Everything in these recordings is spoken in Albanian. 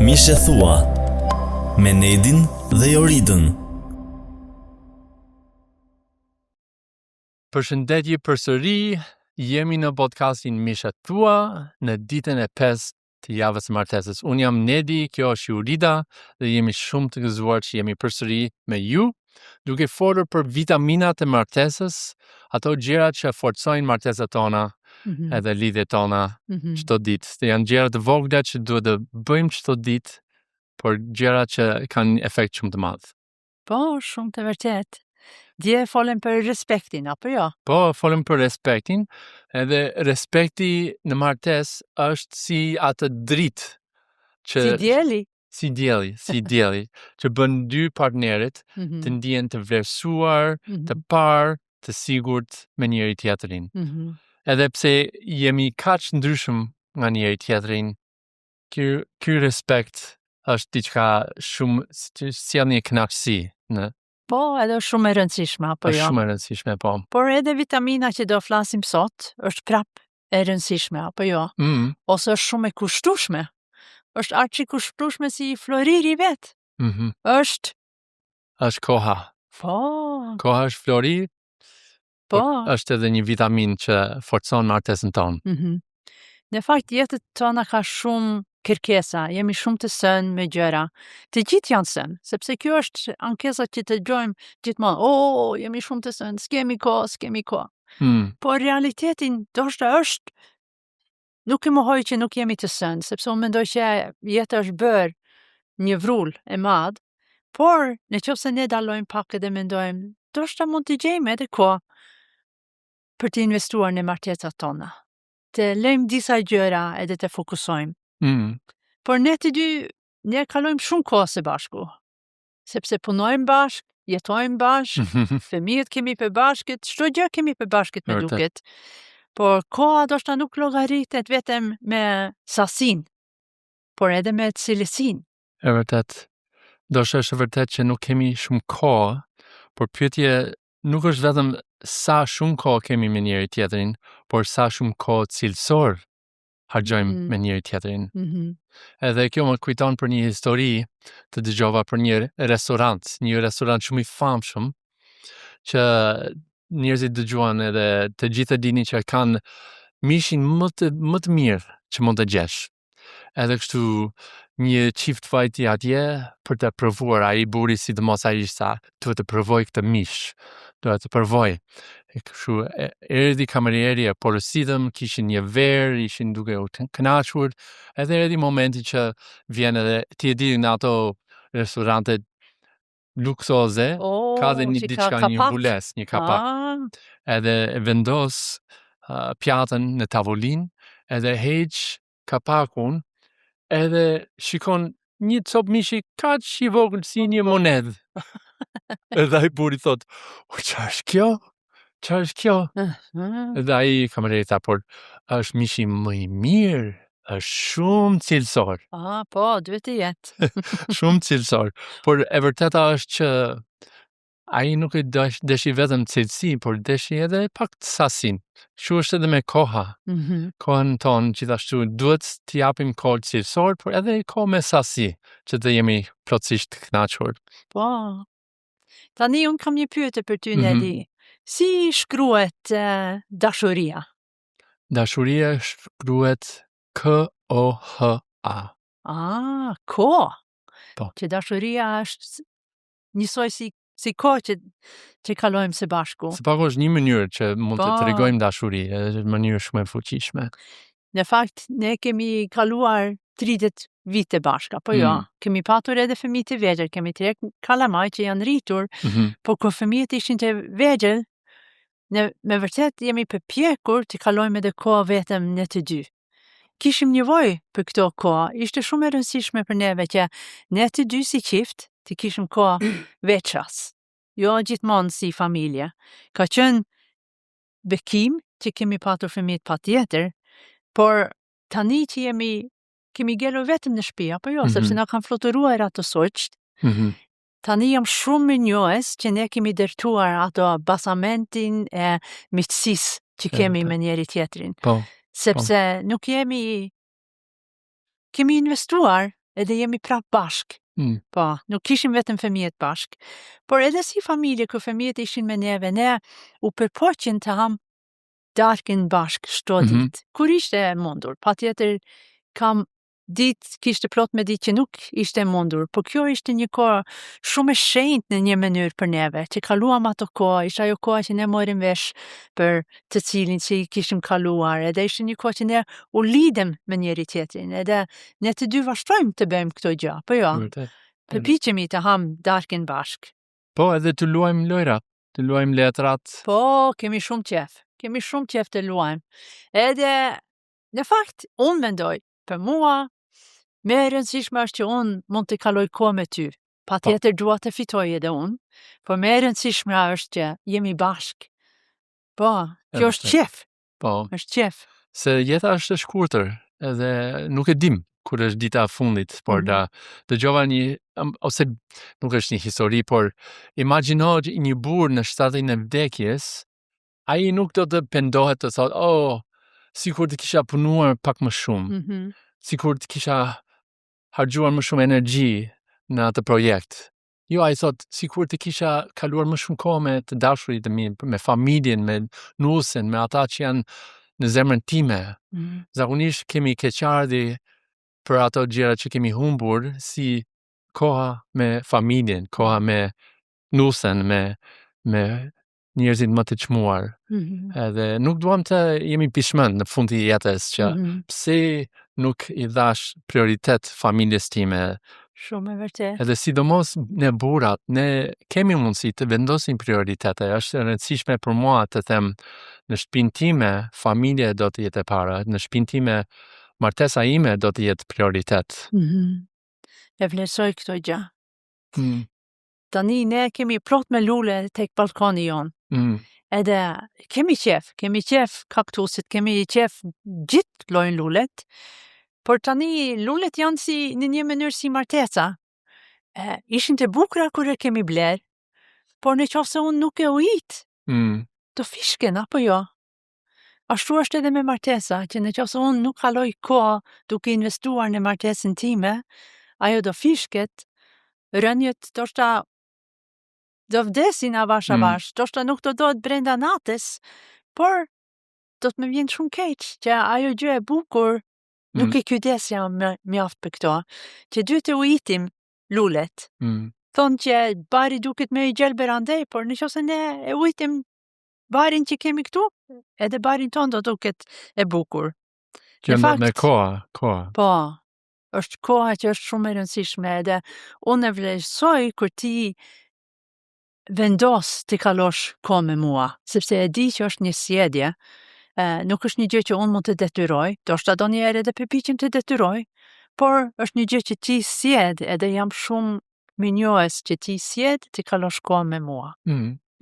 Mishe Thua me Nedin dhe Joridën. Përshëndetje përsëri, jemi në podcastin Mishe Thua në ditën e 5 të javës së martesës. Unë jam Nedi, kjo është Jorida dhe jemi shumë të gëzuar që jemi përsëri me ju, duke folur për vitaminat e martesës, ato gjërat që forcojnë martesat tona edhe lidhjet tona çdo ditë. Dhe janë gjëra të vogla që duhet të bëjmë çdo ditë, por gjëra që kanë efekt shumë të madh. Po, shumë të vërtet. Dje folem për respektin, apo jo? Po, folëm për respektin, edhe respekti në martes është si atë dritë që Si djeli. si dielli, që bën dy partnerët të ndihen të vlerësuar, të parë, të sigurt me njëri tjetrin. Edhe pse jemi kaq ndryshëm nga njëri tjetrin, ky respekt është diçka shumë që sjell një kënaqësi, në Po, edhe është shumë e rëndësishme, apo është jo? shumë e rëndësishme, po. Por edhe vitamina që do flasim sot, është prap e rëndësishme, apo jo? Ose është shumë e kushtueshme. Është arçi kushtueshme si floriri vet. Është koha. Po. Koha është florir, Po. është edhe një vitamin që forcon martesën tonë. Në fakt, jetët tona ka shumë kërkesa, jemi shumë të sënë me gjëra. Të gjithë janë sënë, sepse kjo është ankesa që të gjojmë gjithmonë. Jemi shumë të sënë, s'kemi kohë. Por realitetin ndoshta është, nuk e mohoj që nuk jemi të sënë, sepse unë mendoj që jeta është bërë një vrull e madh, por nëse ne dallojmë pak edhe mendojmë, ndoshta mund të gjejmë edhe kohë për të investuar në martesat tona. Të lejmë disa gjëra edhe të fokusojmë. Por ne të dy, ne kalojmë shumë kohë së bashku, sepse punojmë bashkë, jetojmë bashkë, fëmijët kemi përbashkët, çdo gjë kemi përbashkët me duket. Por koha ndoshta nuk llogaritet vetëm me sasinë, por edhe me cilësinë. E vërtet. Ndoshta është vërtet që nuk kemi shumë kohë, por pyetja nuk është vetëm sa shumë kohë kemi me njëri tjetrin, por sa shumë kohë cilësor harxojmë me njëri tjetrin. Edhe kjo më kujton për një histori të dëgjova për një restorant shumë i famshëm, që njerëzit dëgjuan edhe të gjithë dinin që kanë mishin më të mirë që mund të gjesh. Edhe kështu një çift vajti atje për të provuar, ai buri sidomos ai sa duhet të provoj këtë mish. Duhet të provoj. Kështu erdhi kamerieri e porositëm, kishin një verë, ishin duke u kënaqur, edhe erdhi momenti që vjen edhe ti e di në ato restorante luksoze, ka dhe një diçka, një mbules, një kapak. Edhe vendos pjatën në tavolinë, edhe heq kapakun, edhe shikon një copë mishi kaq i vogël si një monedhë. Edhe ai buri thot, ç'a është kjo? Ç'a është kjo? Edhe ai kamerieri tha, por është mishi më i mirë, është shumë cilësor. Po, duhet të jetë. Shumë cilësor. Por e vërteta është që ai nuk e deshi vetëm cilësi, por deshi edhe pak sasin. Kështu është edhe me koha. Kohën tonë gjithashtu duhet t'i japim kohë cilësor, por edhe kohë me sasi, që të jemi plotësisht të kënaqur. Po. Tani unë kam një pyetje për ty, Nedi. Si shkruhet dashuria? Dashuria shkruhet K-O-H-A. Ko. Po. Që dashuria është njësoj si kohë që kalojmë së bashku. Së paku është një mënyrë që mund të tregojmë dashuri, është mënyrë shumë e fuqishme. Në fakt, ne kemi kaluar 30 vite bashkë, apo jo? Kemi patur edhe fëmijë të vegjël, kemi 3 kalamaj që janë rritur, por kur fëmijët ishin të vegjël, ne me vërtet jemi përpjekur të kalojmë edhe kohë vetëm ne të dy. Kishim nevojë për këto kohë, ishte shumë e rëndësishme për neve që ne të dy si qift të kishim kohë veças, jo gjithmonë si familje. Ka qenë bekim që kemi patur fëmijët patjetër, por tani që kemi ngelur vetëm në shtëpi, apo jo, sepse na kanë fluturuar ato shoqt. Tani jam shumë mirënjohës që ne kemi dërtuar ato basamentin e miqësisë që kemi me njëri tjetrin. Po. Sepse nuk kemi investuar edhe jemi prap bashk. Po, nuk kishim vetëm fëmijët bashk, por edhe si familje ku fëmijët ishin me neve, ne u përpoqin të ham darkën bashk shto ditë. Kur ishte mundur, patjetër kam ditë kishte plot me ditë që nuk ishte mundur, por kjo ishte një kohë shumë e shenjtë në një mënyrë për neve, që kaluam ato kohë, ishte ajo kohë që ne morim vesh për të cilin që i kishim kaluar, edhe ishte një kohë që ne u lidhem me njëri tjetrin, edhe ne të dy vazhdojmë të bëjmë këto gjë, po jo, përpiqemi të ham darkën bashk. Po, edhe të luajmë lojra, të luajmë letrat. Po, kemi shumë qef të luajmë, edhe në fakt, unë mendoj, për mua, me e rëndësishme është që unë mund të kaloj kohë me ty. Patjetër dua të fitoj edhe unë, por me e rëndësishme është që jemi bashk. Po, kjo është qef. Po, është qef. se jeta është e shkurtër, edhe nuk e dim kur është dita e fundit, por dëgjova ose nuk është një histori, por imagjino një burr në shtatin e vdekjes, ai nuk do të pendohet të thotë, sikur të kisha punuar pak më shumë, sikur të kisha harxuar më shumë energji në atë projekt. Jo, ai thot, sikur të kisha kaluar më shumë kohë me të dashurit e mi, me familjen, me nusen, me ata që janë në zemrën time. Zakonisht kemi keqardhi për ato gjëra që kemi humbur, si koha me familjen, koha me nusen, me njerëzit më të çmuar. Edhe nuk duam të jemi pishmend në fund të jetës që pse nuk i dhash prioritet familjes time. Shumë e vërtet. Edhe sidomos ne burrat, ne kemi mundësi të vendosim prioritete. Është e rëndësishme për mua të them, në shtëpinë time familja do të jetë e para, në shtëpinë time martesa ime do të jetë prioritet. E vlerësoj këto gjë. Tani ne kemi plot me lule tek balkoni jon. Edhe kemi qef kaktusit, kemi qef gjithë llojin lulet, por tani lulet janë si në një mënyrë si martesa. Ishin të bukura kur e kemi bler, por në qoftë se unë nuk e ujit, do fishken, apo jo? Ashtu është edhe me martesa, që në qoftë se unë nuk kaloj kohë duke investuar në martesën time, ajo do fishket, rënjët do vdesin avash, do shta nuk do dohet brenda natës, por do të më vjen shumë keq, që ajo gjë e bukur nuk e kujdesja mjaft për këto, që duhet të ujitim lulet. Thonë që bari duket me i gjelber andej, por në qoftë se ne e ujitim barin që kemi këtu, edhe barin ton do duket e bukur. Që me koha. Po, është koha që është shumë e rëndësishme, edhe unë e vlerësoj kur ti vendos të kalosh kohë me mua, sepse e di që është një sjedje, nuk është një gjë që unë mund të detyroj, do shta do njerë edhe përpiqem të detyroj, por është një gjë që ti sjed, edhe jam shumë minjohes që ti sjed të kalosh kohë me mua.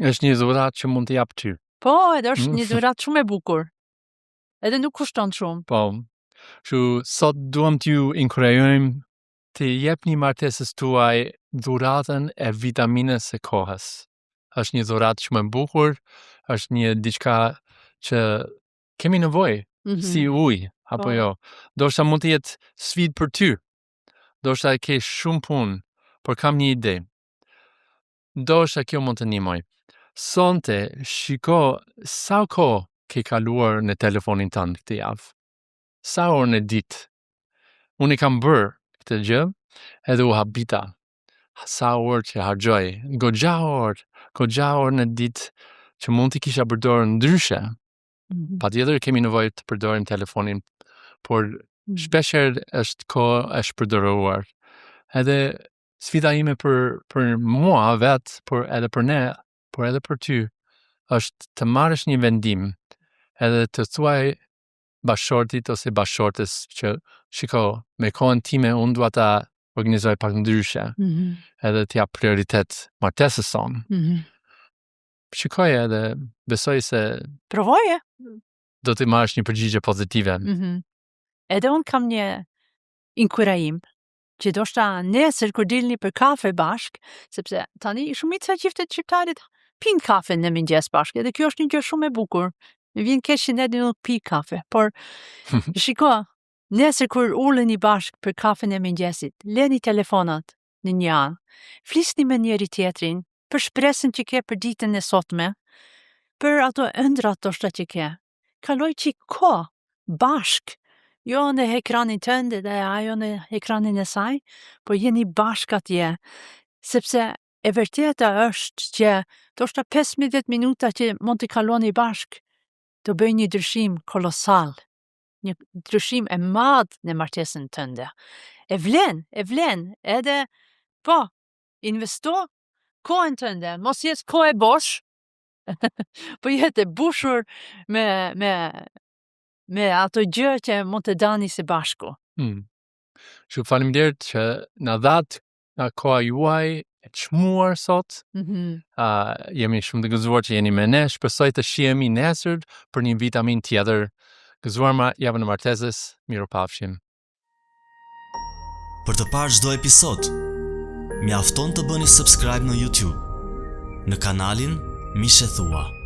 Është një dhurat që mund të jap ty. Po, edhe është një dhurat shumë e bukur, edhe nuk kushton shumë. Po, sot duam t'ju inkurajojmë të jepni martesës tuaj dhuratën e vitaminës së kohës. Është një dhuratë shumë e bukur, është një diçka që kemi nevojë, si ujë, apo jo. Do shta mund të jetë sfidë për ty. Do shta ke shumë punë, por kam një ide. Do shta kjo mund të ndihmoj. Sonte shiko sa kohë ke kaluar në telefonin tënd këtë javë. Sa orë në ditë. Unë kam bërë këtë gjë, edhe u habita. Sa orë që harxoj, goxha orë në ditë që mund të kisha përdorur ndryshe. Patjetër kemi nevojë të përdorim telefonin, por shpeshherë është kohë e shpërdoruar. Edhe sfida ime për mua vetë, por edhe për ne, por edhe për ty, është të marrësh një vendim, edhe të thuaj bashortit ose bashortës që shiko, me kohën time unë dua ta organizoj pak ndryshe, edhe t'jap prioritet martesës sonë. Shikoj edhe besoj se provoje. Do të marrësh një përgjigje pozitive. Edhe unë kam një inkurajim, që do shta nesër kur dilni për kafe bashk, sepse tani shumica qiftet shqiptarit pinë kafe në mëngjes bashk, edhe kjo është një gjë shumë e bukur. Më vjen keq që ne nuk pi kafe, por shiko, Nesër kur uleni bashkë për kafen e mëngjesit, leni telefonat në një anë, flisni me njëri tjetrin për shpresën që ke për ditën e sotme, për ato ëndrat ndoshta që ke. Kaloj qik kohë bashk, jo në ekranin tënd dhe ajo në ekranin e saj, po jeni bashk atje, sepse e vërteta është që ndoshta 15 minuta që mund të kaloni bashk, të bëjë një ndryshim kolosal, një ndryshim e madh në martesën tënde. E vlen, edhe po, investo kohën tënde, mos jetë kohë e bosh, po jetë e bushur me ato gjë që mund të dani së bashku. Shumë faleminderit që na dhatë nga koha juaj e çmuar sot. Jemi shumë të gëzuar që jeni me ne. Shpresoj të shihemi nesër për një vitamin tjetër. Gëzuar javën e martesës. Mirupafshim. Për të parë çdo episod, mjafton të bëni subscribe në YouTube, në kanalin Mishe Thua.